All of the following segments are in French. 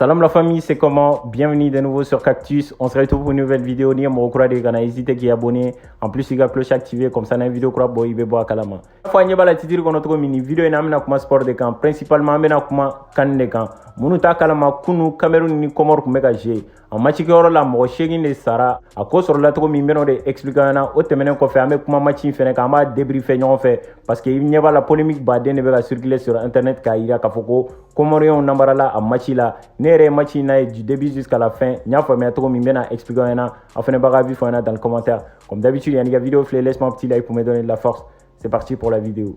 Salam la famille, c'est comment? Bienvenue de nouveau sur Cactus. On se retrouve pour une nouvelle vidéo. Ni mo kura de kana hésiter qui abonné. En plus, il y a cloche activée comme ça, dans une vidéo kura boy il va kalama. Fois n'y a pas la titre qu'on a trouvé mini vidéo ina amena kuma sport de camp, principalement amena kuma kan de camp. Munu ta kalama kunu Cameroun ni Comore kumeka je. En match ki la mo shegin de sara. A ko sur la trouvé mi meno de expliquer na o temenen ko fe ame kuma match fene ka ma débriefer ñon fait parce que il n'y a pas la polémique ba de ne va circuler sur internet ka ira ka foko Comoriens nambara la a match la nere match na du début jusqu'à la fin. Nya fa me trouvé mi mena expliquer na afin baga vi fona dans le commentaire. Comme d'habitude, il y a une vidéo, laisse-moi un petit like pour me donner de la force. C'est parti pour la vidéo.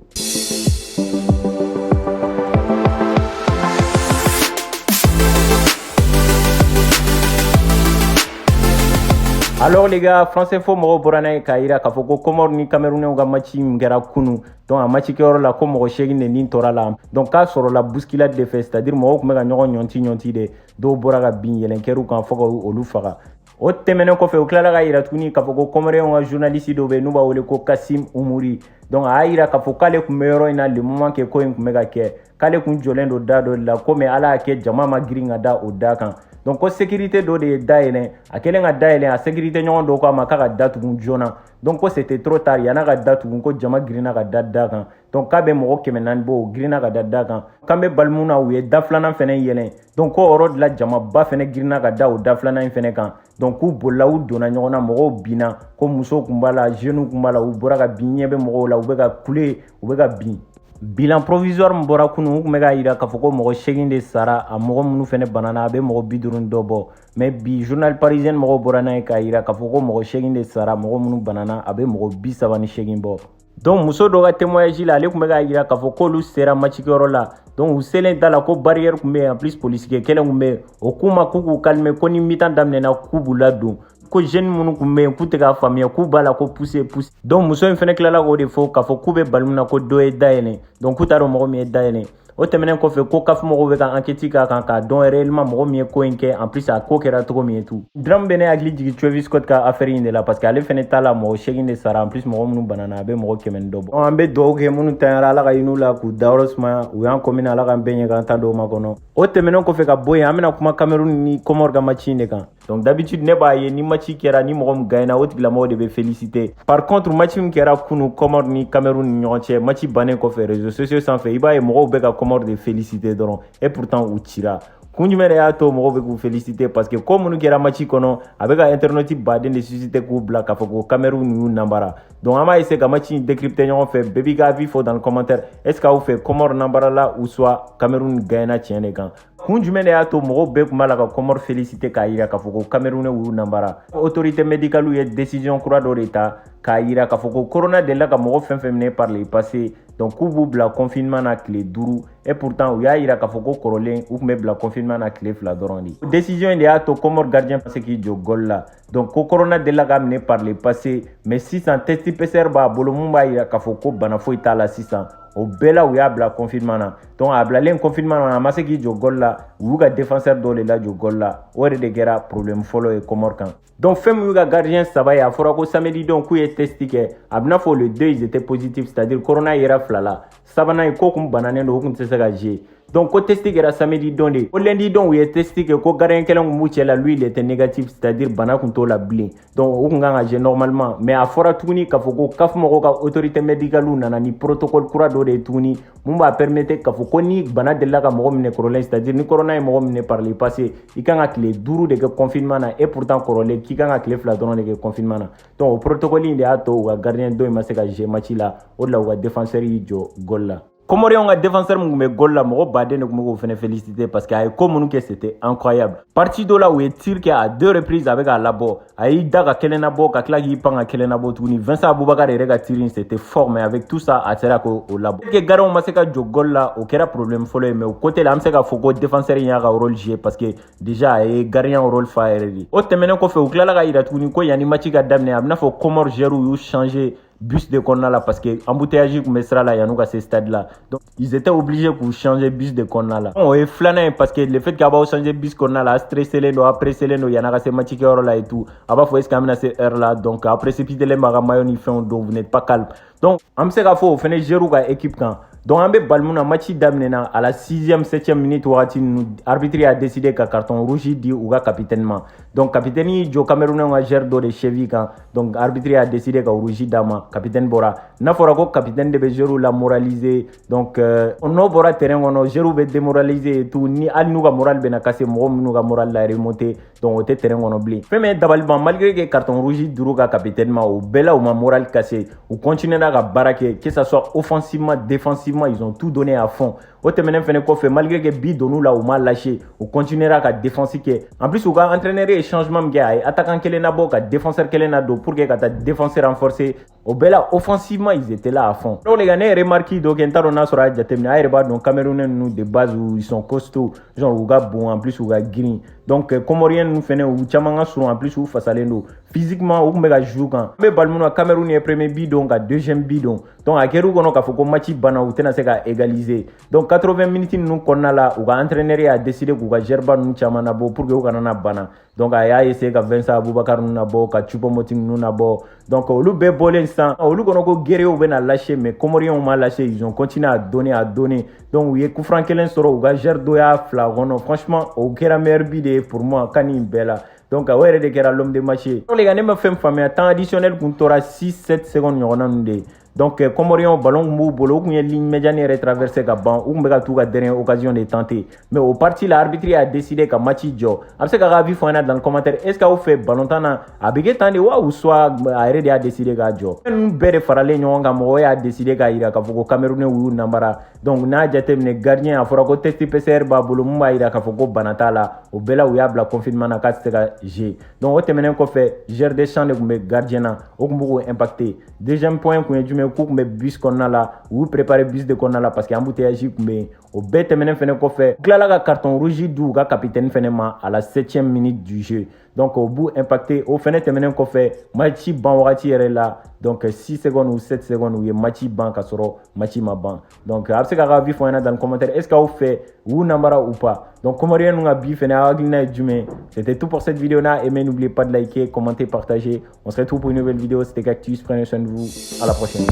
Alors les gars, France Info moro borana kaira ka foko Comore ni Cameroun nga match ngera kunu donc un match qui aura la comme rochegi ne nin tora la donc ka soro la bousculade de fait c'est-à-dire mo ko mega nyonti de do boraga bin yelen keru kan foko olu faga o temene ko fe o kala ga ira tuni ka foko Comore nga journaliste do be nuba wole ko Kassim Oumouri donc a ira ka foko kale ku meyoro ina le moment que ko en mega ke kale ku jolendo dado la ko me ala ke jama ma giringa da o da kan donc ko sécurité do de daelen a kelen ga daelen a sécurité ñon do ko ma ka ga datu jona donc ko c'était trop tard yana ga datu ko jama girina ga dadda kan donc ka be mo ko menan bo girina ga dadda kan kambe balmuna wu e daflana fene yelen donc ko oro de la jama ba fene girina ga da o daflana fene kan donc ku bolawu dona ñona mo bina ko muso kumbala jeune kumbala u bora ga binye be mo la u be ga kule u be ga bin bilan provisoire mbora kunu mega ira ka foko mo shegin de sara a mo munu fene banana be mo bidurun dobo mais bi journal parisien mo borana ka ira ka foko mo shegin de sara mo munu banana abe mo bi sabani shegin bo donc muso do ga témoignage la le mega ira ka foko lu sera match la donc uselen dala ko barrière kumbe en plus police ke kelen kumbe okuma kuku calme ko ni mitan damne na kubula do ko jeune munu kumbe kute ga famille ku bala ko pousser donc muso en fene kala ko de fo ka fo kube balmuna ko do e daene donc kutaro mo mi e daene o temenen ko fe ko kaf mo be kan enquête ka don réellement mo mi ko enke en plus a ko kera to mi tout dram bene agli jigi Travis Scott ka affaire inde la parce que ale fene tala mo shegin de sara en plus mo munu banana be mo kemen do on be do ke munu tayara la ka inu la ku daurosma u yan komina la kan benye kan tando makono o temenen ko fe ka boy amena kuma Cameroun ni Comore ga machine kan donc d'habitude ne ba ye ni match kera ni mo gaina o tigla mo de be féliciter par contre match kera kunu Comore ni Cameroun ni ñonche match banen ko fe réseaux sociaux sans fait iba e mo be ka Comore de féliciter donc et pourtant ou tira kunjumere ya to mo be ku féliciter parce que comme nous kera match kono avec internet baden de susciter ku black afoko Cameroun ni nambara donc ama essayer ka match décrypter ñon fait baby ga vi faut dans le commentaire est-ce que vous fait Comore nambara là ou soit Cameroun gaina tiene kan kunjumene ya to mo be ku malaka Comore féliciter ka ira ka foko Cameroun ou nambara autorité médicale ou décision croix do l'état ka ira ka foko corona de la ka mo fen femne par le passé donc kubu bla confinement na clé duru et pourtant ou ya ira ka foko korolen ou me bla confinement na clé fla dorandi décision de ya to Comore gardien parce que jo gol là donc ko corona de la ka mené par le passé mais 600 test PCR ba bolo mumba ira ka foko bana fo itala 600 au bela ou ya bla confinement na donc a bla len confinement na mase ki jo gol là ou ga défenseur do le la jo gol là o de guerre problème follow et Comore kan donc femme ou ga gardien ça va ya fora ko samedi donc ku est testé que abna fo le 2 ils étaient positifs c'est-à-dire corona ira flala sabana ko kum banane do kum tsega je donc ko testé que samedi donné au lundi donc il est testé que ko gardien kelen mu la lui il était négatif c'est-à-dire bana kun to la blin donc o kunga je normalement mais a fora tuni ka foko kaf mo ka autorité médicale ou nana ni protocole kura do de tuni mun ba permettre ka foko ni bana de la ka mo mine corona c'est-à-dire ni corona mo mine par le passé il kan a clé duru de confinement na et pourtant corona qui kan a clé fla don de confinement na donc au protocole il a to gardien do ma se ka je match là o la wa défenseur jo gol là Comoriens nga défenseur mungme gol la mo badé ne ko fene féliciter parce que ay comme que c'était incroyable parti de là où il tire qui à 2 reprises avec à labo ay daga kelena bo ka klagi panga kelena bo tuni Vincent Aboubakar rega tirin c'était fort mais avec tout ça à sera ko au labo que garon maseka jo gol la au kera problème follow mais au côté là amseka foko défenseur ya ga rôle jouer parce que déjà ay gardien rôle faire o temene ko fe au kala ga ira tuni ko yani match ga damne amna fo Comore geru yu changer bus de Konna là parce que embouteillage comme sera là yanou à ce stade là donc ils étaient obligés pour changer bus de Konna là on est flâné parce que le fait qu'aba changer bus Konna là stressé les no après les no yana ces matchs qui là et tout aba faut escaminer ces heures là donc après précipiter les maga mayoni fait donc vous n'êtes pas calme donc am se ga fo fene geru ga équipe quand donc an bɛ bali mun na match daminɛna à la 6e 7e minute wagati ninnu arbitre a décidé ka carton rouge di u ka capitaine ma donc capitaine y'i jɔ Camerounais ka joueur dɔ de cheville kan donc arbitre a décidé ka rouge d'a ma capitaine bɔra n'a fɔra ko capitaine de bɛ joueur la moraliser donc n'o bɔra terrain kɔnɔ joueur bɛ démoraliser et tout ni hali n'u ka moral bɛna casser mɔgɔ minnu ka moral la remonter donc o tɛ terrain kɔnɔ bilen fɛn min ye dabaliban malgré que carton rouge dir'u ka capitaine ma o bɛɛ la u ma moral casser u continuera ka baara kɛ que ça soit offensivement défensivement ils ont tout donné à fond o tɛmɛnen fɛnɛ kɔfɛ malgré que bi donn'u la u ma lâché u continuera ka défense kɛ en plus u ka entraîneur ye changement min kɛ a ye attaquant kelen nabɔ ka défenseur kelen nadon pour que ka taa défense renforcer o bɛɛ la offensivement ils étaient là à fond donc les gars ne remarque dɔ kɛ n t'a dɔn n'a sɔrɔ a jateminɛ a yɛrɛ b'a dɔn Camerounais ninnu de base ils sont costauds genre u ka bon en plus u ka girin donc Comoriens ninnu fɛnɛ u caman ka surun en plus u fasalen don physiquement u tun bɛ ka jouer kan n bɛ bali mun na Cameroun ye premier but don ka deuxième but don donc a kɛr'u kɔnɔ k'a fɔ ko match banna u tɛna se ka égaliser donc 80 minutes ninnu kɔnɔna la u ka entraîneur y'a décidé k'u ka gerba ninnu caman nabɔ pour que u kana na bana donc a y'a essayé ka Vincent Aboubakar ninnu nabɔ ka Choupo-Moting ninnu nabɔ donc olu bɛɛ bɔlen sisan olu kɔnɔ ko guerriers bɛna lâcher mais Comoriens ma lâcher ils ont continué à donner donc u ye coup franc kelen sɔrɔ u ka joueur dɔ y'a fila kɔnɔ franchement o kɛra meilleur but de ye pour moi kan nin bɛɛ la donc o yɛrɛ de kɛra l'homme de match ye donc les gars ne ma fɛn faamuya temps additionnel kun tora 6-7 secondes ɲɔgɔnna ninnu de ye donc Comoriens ballon kun b'u bolo u kun ye ligne médiane yɛrɛ traversé ka ban u kun bɛ ka t'u ka dernière occasion de tenter mais au parti la arbitre a décidé ka match jɔ a bɛ se k'a ka avis fɔ an ɲɛna dans le commentaire est ce que aw fɛ ballon tan na a bɛ kɛ tan de wa ou soit a yɛrɛ de y'a décidé k'a jɔ fɛn ninnu bɛɛ de faralen ɲɔgɔn kan mɔgɔ y'a décidé k'a jira k'a fɔ ko Camerounais y'u nambara donc n'a jateminɛ gardien a fɔra ko test PCR b'a bolo mun b'a jira k'a fɔ ko bana t'a la o bɛɛ la u y'a bila confinement na k'a tɛ se ka jouer donc o tɛmɛnen kɔfɛ joueur de champ de tun bɛ gardien na o tun b'u k'o impacter deuxième point kun ye jumɛn k'u tun bɛ bus kɔnɔna la u y'u préparer bus de kɔnɔna la parce que embouteillage tun bɛ yen o bɛɛ tɛmɛnen fɛnɛ kɔfɛ u tilala ka carton rouge di u ka capitaine fɛnɛ ma à la 7e minute du jeu donc o b'u impacter o fɛnɛ tɛmɛnen kɔfɛ match ban wagati yɛrɛ la donc 6 secondes ou 7 secondes u ye match ban ka sɔrɔ match ma ban donc a bɛ se k'a ka avis fɔ an ɲɛna dans le commentaire est ce que aw fɛ u y'u nambara ou pas donc Comoriens ninnu ka bi fɛnɛ aw hakilina ye jumɛn c'était tout pour cette vidéo n'a aimé n'oubliez pas de liker commenter partager on se retrouve pour une nouvelle vidéo c'était Cactus prenez soin de vous à la prochaine.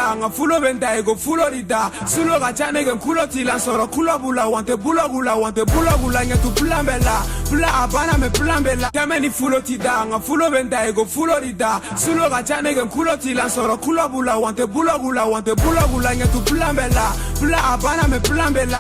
Nga fulo benda ego fulo rida sulo ga chane gen kulo tila soro kulo bula wante bula nya tu plambela bula abana me plambela tameni fulo tida nga fulo benda ego fulo rida sulo ga chane gen kulo tila soro kulo bula wante bula nya tu plambela bula abana me plambela